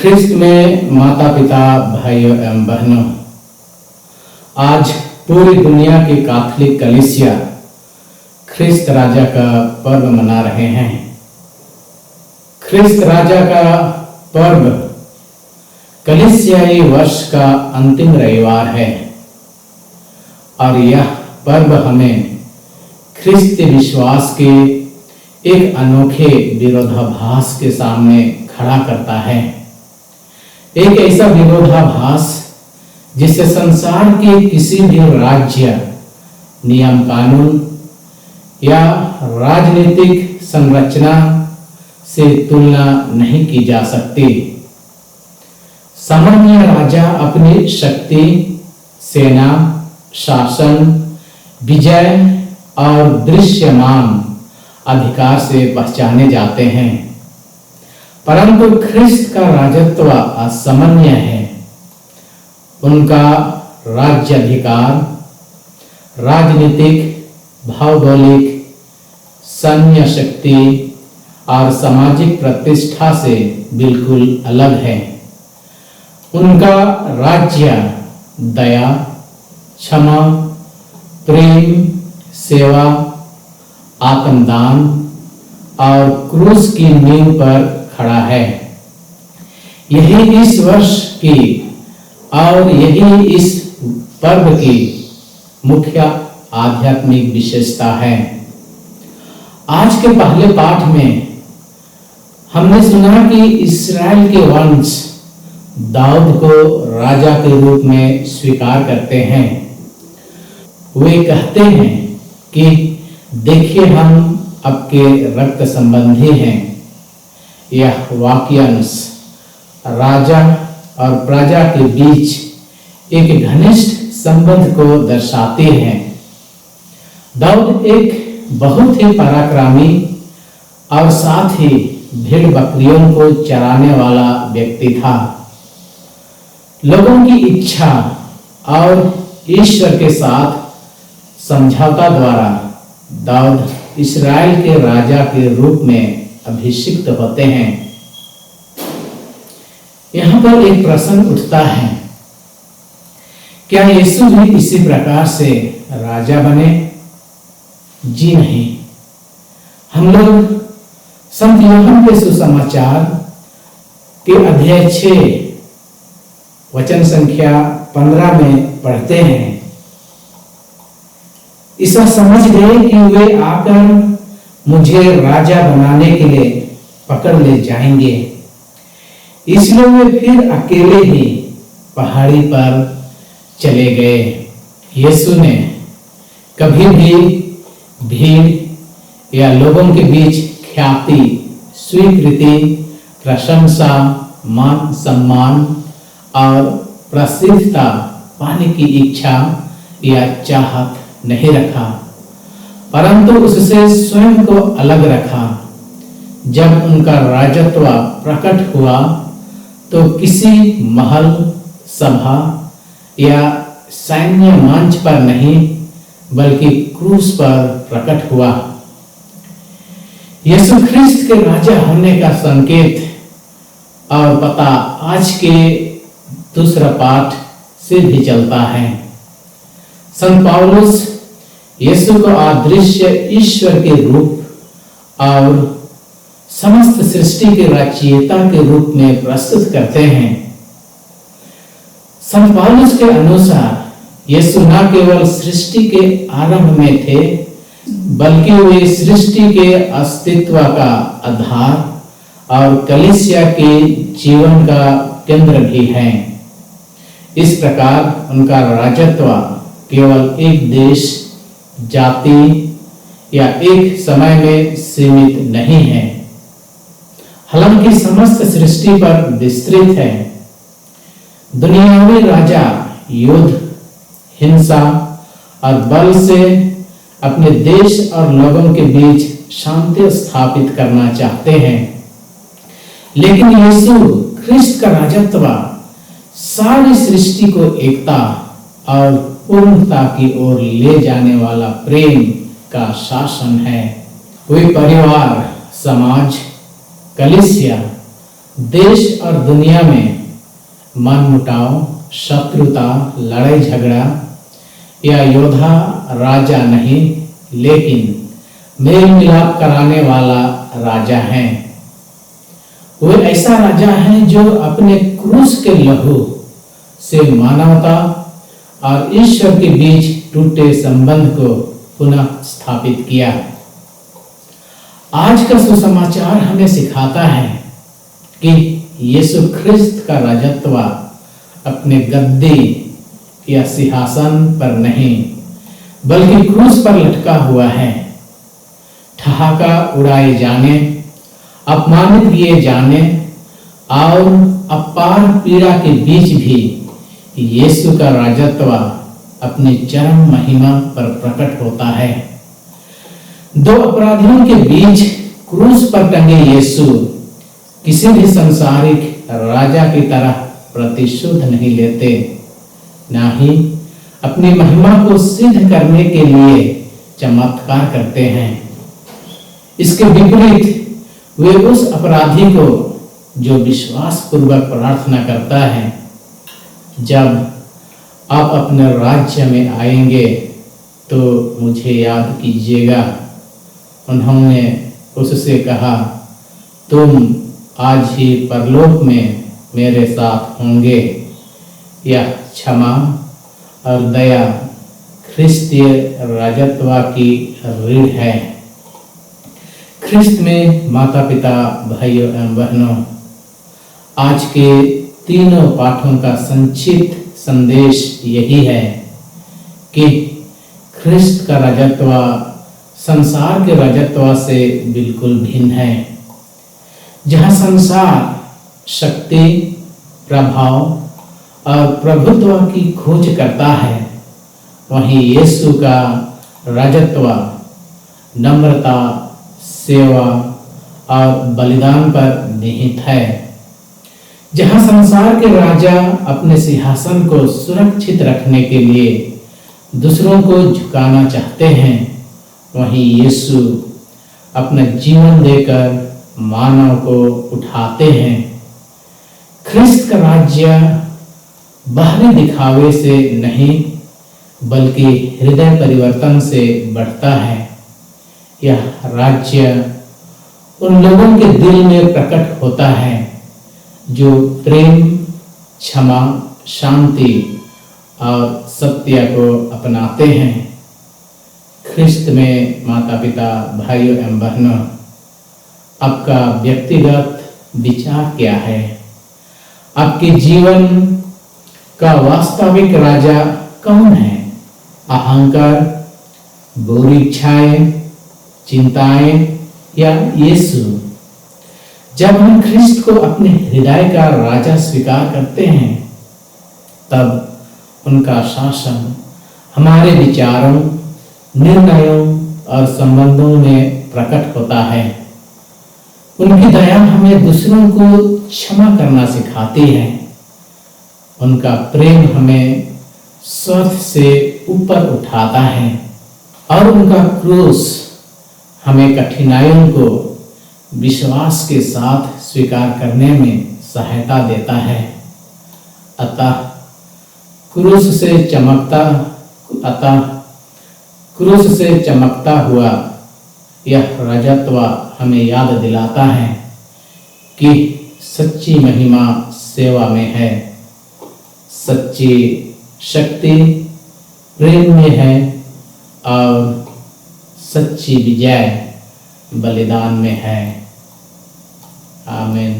ख्रिस्त में माता पिता भाइयों एवं बहनों, आज पूरी दुनिया की कैथोलिक कलीसिया ख्रिस्त राजा का पर्व मना रहे हैं। ख्रिस्त राजा का पर्व कलीसियाई वर्ष का अंतिम रविवार है और यह पर्व हमें ख्रिस्त विश्वास के एक अनोखे विरोधाभास के सामने खड़ा करता है। एक ऐसा विरोधाभास जिसे संसार के किसी भी राज्य, नियम कानून या राजनीतिक संरचना से तुलना नहीं की जा सकती। सामान्य राजा अपनी शक्ति, सेना, शासन, विजय और दृश्यमान अधिकार से पहचाने जाते हैं, परंतु ख्रिस्त का राजत्व असामान्य है। उनका राज्य अधिकार राजनीतिक, भौगोलिक, सैन्य शक्ति और सामाजिक प्रतिष्ठा से बिल्कुल अलग है। उनका राज्य दया, क्षमा, प्रेम, सेवा, आत्मदान और क्रूस की नींव पर खड़ा है। यही इस वर्ष की और यही इस पर्व की मुख्य आध्यात्मिक विशेषता है। आज के पहले पाठ में हमने सुना कि इस्राएल के वंश दाऊद को राजा के रूप में स्वीकार करते हैं। वे कहते हैं कि देखिए, हम आपके रक्त संबंधी हैं। यह वाक्यांश राजा और प्रजा के बीच एक घनिष्ठ संबंध को दर्शाते हैं। दाऊद एक बहुत ही पराक्रमी और साथ ही भेड़ बकरियों को चराने वाला व्यक्ति था। लोगों की इच्छा और ईश्वर के साथ समझौता द्वारा दाऊद इस्राएल के राजा के रूप में अभिषिक्त होते हैं। यहां पर एक प्रश्न उठता है, क्या यीशु भी इसी प्रकार से राजा बने? जी नहीं। हम लोग संत यूहन्ना के सुसमाचार के अध्याय 6 वचन संख्या 15 में पढ़ते हैं, ऐसा समझ गए कि वे आकर मुझे राजा बनाने के लिए पकड़ ले जाएंगे, इसलिए वे फिर अकेले ही पहाड़ी पर चले गए। यीशु ने कभी भी भीड़ या लोगों के बीच ख्याति, स्वीकृति, प्रशंसा, मान सम्मान और प्रसिद्धता पाने की इच्छा या चाहत नहीं रखा, परंतु उससे स्वयं को अलग रखा। जब उनका राजत्व प्रकट हुआ तो किसी महल, सभा या सैन्य मंच पर नहीं, बल्कि क्रूस पर प्रकट हुआ। यीशु ख्रिस्त के राजा होने का संकेत और पता आज के दूसरा पाठ से भी चलता है। संत पौलुस यीशु को अदृश्य ईश्वर के रूप और समस्त सृष्टि के रचयिता के रूप में प्रस्तुत करते हैं। संत पौलुस के अनुसार यीशु न केवल सृष्टि के आरंभ में थे, बल्कि वे सृष्टि के अस्तित्व का आधार और कलीसिया के जीवन का केंद्र भी हैं। इस प्रकार उनका राजत्व केवल एक देश, जाति या एक समय में सीमित नहीं है, हालांकि समस्त सृष्टि पर विस्तृत है। दुनियावी राजा युद्ध, हिंसा और बल से अपने देश और लोगों के बीच शांति स्थापित करना चाहते हैं, लेकिन यीशु ख्रिस्त का राजत्व सारी सृष्टि को एकता और पूर्णता की ओर ले जाने वाला प्रेम का शासन है। वे परिवार, समाज, कलीसिया, देश और दुनिया में मनमुटाव, शत्रुता, लड़ाई झगड़ा या योद्धा राजा नहीं, लेकिन मेल मिलाप कराने वाला राजा है। वो ऐसा राजा है जो अपने क्रूस के लहू से मानवता और ईश्वर के बीच टूटे संबंध को पुनः स्थापित किया। आज का सुसमाचार हमें सिखाता है कि यीशु ख्रिस्त का राजत्व अपने गद्दे या सिंहासन पर नहीं, बल्कि क्रूस पर लटका हुआ है। ठहाका उड़ाए जाने, अपमानित किए जाने और अपार पीड़ा के बीच भी यीशु का राजत्व अपनी चरम महिमा पर प्रकट होता है। दो अपराधियों के बीच क्रूस पर टंगे यीशु किसी भी सांसारिक राजा की तरह प्रतिशोध नहीं लेते, ना ही अपनी महिमा को सिद्ध करने के लिए चमत्कार करते हैं। इसके विपरीत वे उस अपराधी को जो विश्वास पूर्वक प्रार्थना करता है, जब आप अपने राज्य में आएंगे तो मुझे याद कीजिएगा। उन्होंने उससे कहा, तुम आज ही परलोक में मेरे साथ होंगे। यह क्षमा और दया ख्रिस्तीय राजत्व की रीढ़ है। ख्रिस्त में माता पिता, भाइयों एवं बहनों, आज के तीनों पाठों का संक्षिप्त संदेश यही है कि ख्रिस्त का राजत्व संसार के राजत्व से बिल्कुल भिन्न है। जहाँ संसार शक्ति, प्रभाव और प्रभुत्व की खोज करता है, वहीं यीशु का राजत्व नम्रता, सेवा और बलिदान पर निहित है। जहाँ संसार के राजा अपने सिंहासन को सुरक्षित रखने के लिए दूसरों को झुकाना चाहते हैं, वहीं यीशु अपना जीवन देकर मानव को उठाते हैं। ख्रिस्त का राज्य बाहरी दिखावे से नहीं, बल्कि हृदय परिवर्तन से बढ़ता है। यह राज्य उन लोगों के दिल में प्रकट होता है जो प्रेम, क्षमा, शांति और सत्य को अपनाते हैं। ख्रिस्त में माता पिता, भाइयों एवं बहनों, आपका व्यक्तिगत विचार क्या है? आपके जीवन का वास्तविक राजा कौन है? अहंकार, बुरी इच्छाएं, चिंताएं या यीशु? जब हम ख्रिस्त को अपने हृदय का राजा स्वीकार करते हैं, तब उनका शासन हमारे विचारों, निर्णयों और संबंधों में प्रकट होता है। उनकी दया हमें दूसरों को क्षमा करना सिखाती है। उनका प्रेम हमें स्वार्थ से ऊपर उठाता है और उनका क्रूस हमें कठिनाइयों को विश्वास के साथ स्वीकार करने में सहायता देता है। अतः क्रूस से चमकता हुआ यह राजत्व हमें याद दिलाता है कि सच्ची महिमा सेवा में है, सच्ची शक्ति प्रेम में है और सच्ची विजय बलिदान में है। आमीन।